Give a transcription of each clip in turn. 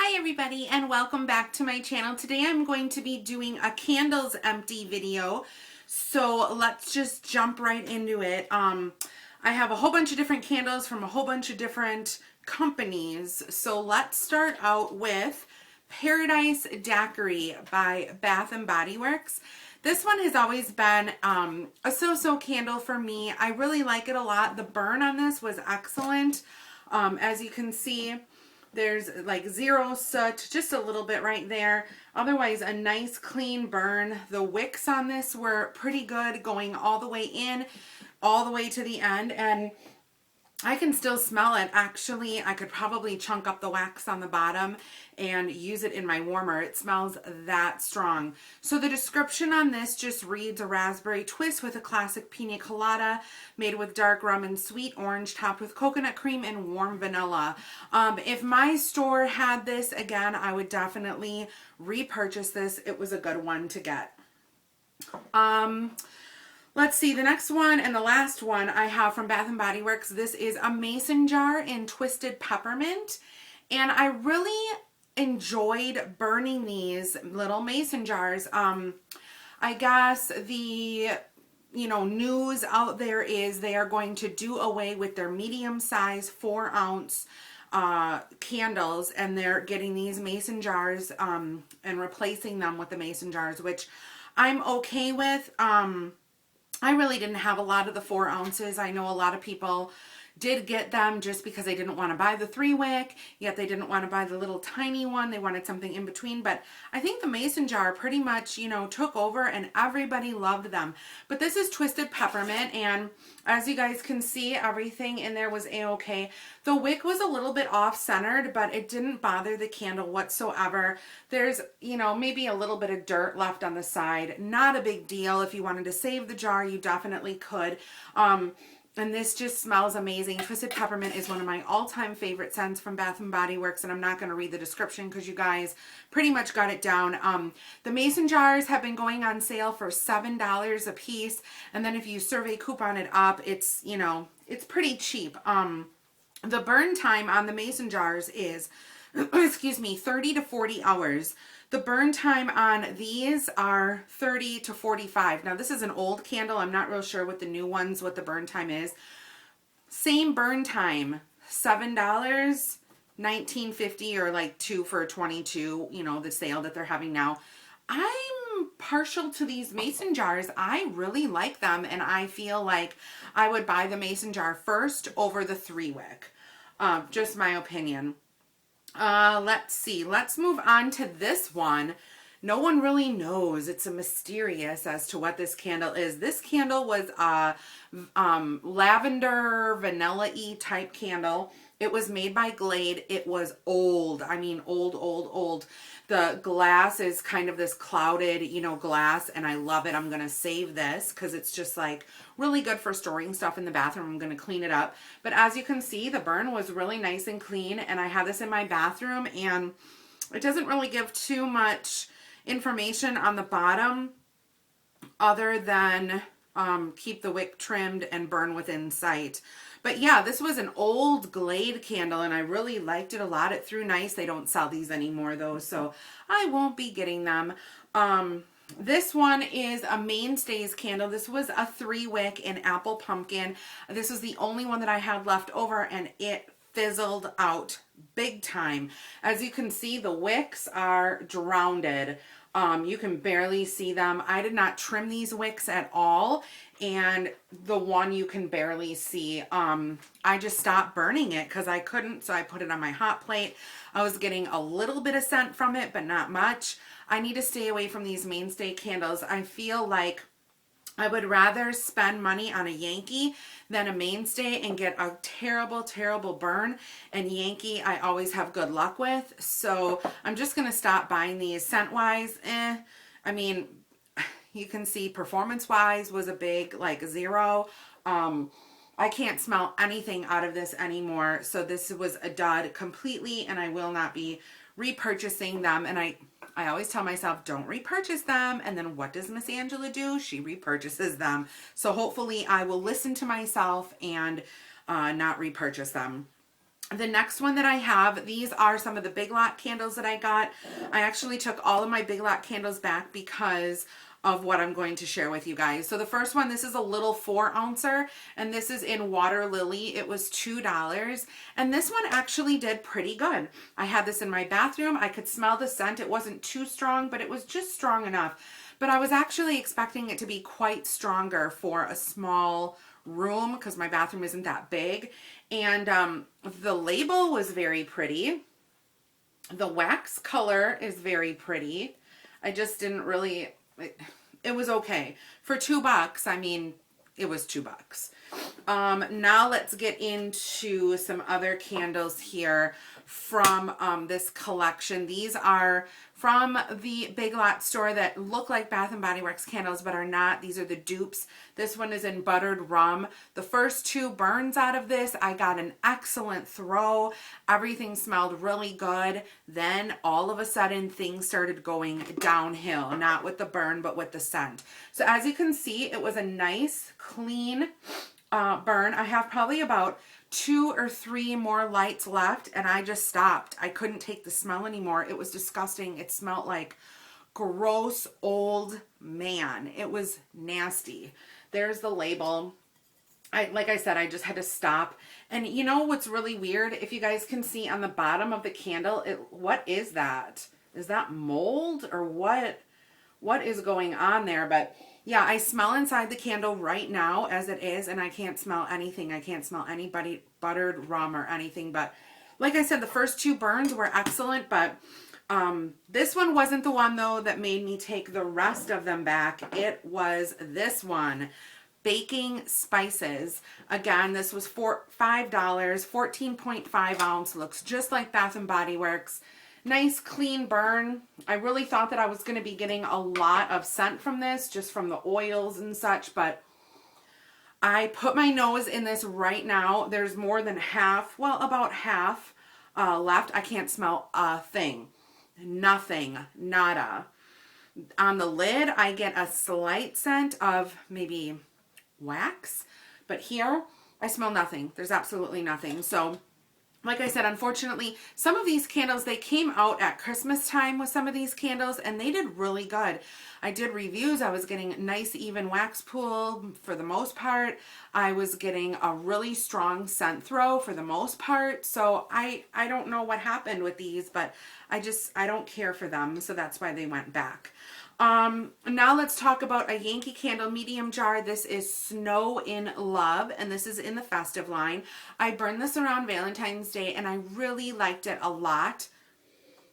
Hi everybody and welcome back to my channel. Today I'm going to be doing a candles empty video. So let's just jump right into it. I have a whole bunch of different candles from a whole bunch of different companies. So let's start out with Paradise Daiquiri by Bath and Body Works. This one has always been a so-so candle for me. I really like it a lot. The burn on this was excellent. As you can see, there's like zero soot, just a little bit right there. Otherwise, a nice clean burn. The wicks on this were pretty good, going all the way in, all the way to the end. And I can still smell it. Actually, I could probably chunk up the wax on the bottom and use it in my warmer. It smells that strong. So the description on this just reads: a raspberry twist with a classic pina colada made with dark rum and sweet orange, topped with coconut cream and warm vanilla. If my store had this again, I would definitely repurchase this. It was a good one to get. Let's see, the next one and the last one I have from Bath and Body Works. This is a mason jar in Twisted Peppermint. And I really enjoyed burning these little mason jars. I guess the, news out there is they are going to do away with their medium size 4-ounce candles, and they're getting these mason jars and replacing them with the mason jars, which I'm okay with. I really didn't have a lot of the 4 ounces. I know a lot of people did get them just because they didn't want to buy the 3-wick, yet they didn't want to buy the little tiny one. They wanted something in between. But I think the mason jar pretty much, took over and everybody loved them. But this is Twisted Peppermint, and as you guys can see, everything in there was a-okay. The wick was a little bit off-centered, but it didn't bother the candle whatsoever. There's, maybe a little bit of dirt left on the side. Not a big deal. If you wanted to save the jar, you definitely could. And this just smells amazing. Twisted Peppermint is one of my all-time favorite scents from Bath & Body Works, and I'm not going to read the description because you guys pretty much got it down. The mason jars have been going on sale for $7 a piece, and then if you survey coupon it up, it's, it's pretty cheap. The burn time on the mason jars is, excuse me, 30 to 40 hours. The burn time on these are 30 to 45. Now, this is an old candle. I'm not real sure with the new ones what the burn time is. Same burn time, $7, $19.50, or like 2 for $22, the sale that they're having now. I'm partial to these mason jars. I really like them, and I feel like I would buy the mason jar first over the 3-wick. Just my opinion. Let's see. Let's move on to this one. No one really knows. It's a mysterious as to what this candle is. This candle was a lavender vanilla-y type candle. It was made by Glade. It was old. I mean, old, old, old. The glass is kind of this clouded, glass, and I love it. I'm going to save this because it's just like really good for storing stuff in the bathroom. I'm going to clean it up. But as you can see, the burn was really nice and clean, and I have this in my bathroom, and it doesn't really give too much information on the bottom other than keep the wick trimmed and burn within sight. But yeah, this was an old Glade candle, and I really liked it a lot. It threw nice. They don't sell these anymore though, so I won't be getting them. This one is a Mainstays candle. This was a 3-wick in Apple Pumpkin. This was the only one that I had left over, and it fizzled out big time. As you can see, the wicks are drowned. You can barely see them. I did not trim these wicks at all, and the one you can barely see. I just stopped burning it because I couldn't, so I put it on my hot plate. I was getting a little bit of scent from it, but not much. I need to stay away from these Mainstay candles. I feel like I would rather spend money on a Yankee than a Mainstay and get a terrible, terrible burn. And Yankee, I always have good luck with. So I'm just going to stop buying these. Scent-wise, I mean, you can see performance-wise was a big, like, 0. I can't smell anything out of this anymore. So this was a dud completely, and I will not be repurchasing them. And I always tell myself, don't repurchase them. And then what does Miss Angela do? She repurchases them. So hopefully I will listen to myself and not repurchase them. The next one that I have, these are some of the Big Lot candles that I got. I actually took all of my Big Lot candles back because of what I'm going to share with you guys. So the first one, this is a little 4-ouncer, and this is in Water Lily. It was $2, and this one actually did pretty good. I had this in my bathroom. I could smell the scent. It wasn't too strong, but it was just strong enough. But I was actually expecting it to be quite stronger for a small room because my bathroom isn't that big. And the label was very pretty. The wax color is very pretty. I just didn't really, it was okay. For $2, I mean, it was $2. Now let's get into some other candles here from this collection. These are from the Big Lot store that look like Bath and Body Works candles but are not. These are the dupes. This one is in buttered rum. The first 2 burns out of this, I got an excellent throw. Everything smelled really good. Then all of a sudden things started going downhill, not with the burn but with the scent. So as you can see, it was a nice clean burn. I have probably about 2 or 3 more lights left, and I just stopped. I couldn't take the smell anymore. It was disgusting. It smelled like gross old man. It was nasty. There's the label. Like I said, I just had to stop. And you know what's really weird? If you guys can see on the bottom of the candle, what is that? Is that mold or what? What is going on there? But yeah, I smell inside the candle right now as it is, and I can't smell anything. I can't smell anybody buttered rum or anything. But like I said, the first 2 burns were excellent, but this one wasn't the one though that made me take the rest of them back. It was this one, Baking Spices. Again, this was $5, 14.5 ounce, looks just like Bath and Body Works. Nice clean burn. I really thought that I was going to be getting a lot of scent from this, just from the oils and such, but I put my nose in this right now. There's more than half, well, about half left. I can't smell a thing. Nothing. Nada. On the lid, I get a slight scent of maybe wax, but here I smell nothing. There's absolutely nothing. So like I said, unfortunately, some of these candles, they came out at Christmas time with some of these candles, and they did really good. I did reviews. I was getting nice, even wax pool for the most part. I was getting a really strong scent throw for the most part. So I don't know what happened with these, but I don't care for them. So that's why they went back. Now let's talk about a Yankee candle medium jar. This is Snow in Love, and this is in the festive line. I burned this around Valentine's Day, and I really liked it a lot.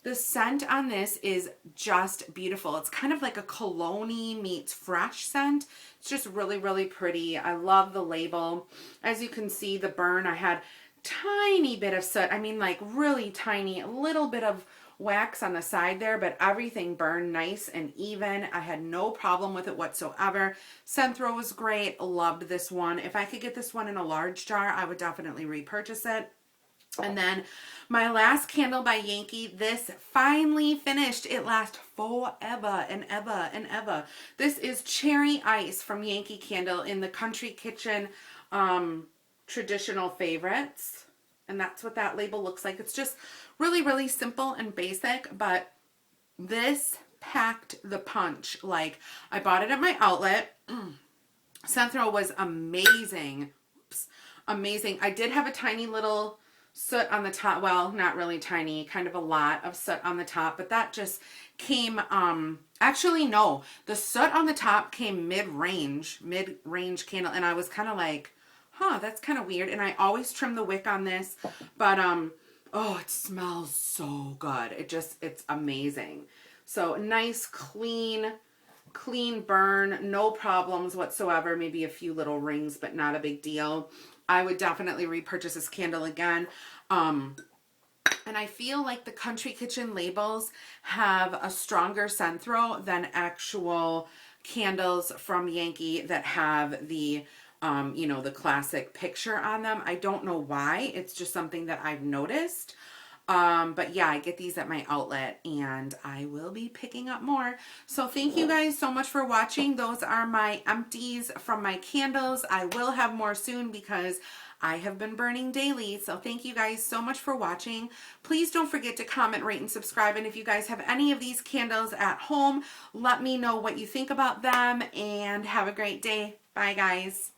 The scent on this is just beautiful. It's kind of like a cologne-y meets fresh scent. It's just really, really pretty. I love the label. As you can see, the burn, I had tiny bit of soot. I mean, like really tiny, a little bit of wax on the side there, but everything burned nice and even. I had no problem with it whatsoever. Scent throw was great. Loved this one. If I could get this one in a large jar, I would definitely repurchase it. And then my last candle by Yankee, this finally finished. It lasts forever and ever and ever. This is Cherry Ice from Yankee Candle in the Country Kitchen Traditional Favorites. And that's what that label looks like. It's just really, really simple and basic, but this packed the punch. Like, I bought it at my outlet. Scent throw was amazing. Oops, amazing. I did have a tiny little soot on the top. Well, not really tiny, kind of a lot of soot on the top, but that just came, actually, no, the soot on the top came mid-range candle, and I was kind of like, huh, that's kind of weird. And I always trim the wick on this, but oh, it smells so good. It's amazing. So nice, clean burn, no problems whatsoever. Maybe a few little rings, but not a big deal. I would definitely repurchase this candle again. And I feel like the Country Kitchen labels have a stronger scent throw than actual candles from Yankee that have the you know, the classic picture on them. I don't know why. It's just something that I've noticed. But yeah, I get these at my outlet, and I will be picking up more. So thank you guys so much for watching. Those are my empties from my candles. I will have more soon because I have been burning daily. So thank you guys so much for watching. Please don't forget to comment, rate, and subscribe. And if you guys have any of these candles at home, let me know what you think about them, and have a great day. Bye, guys.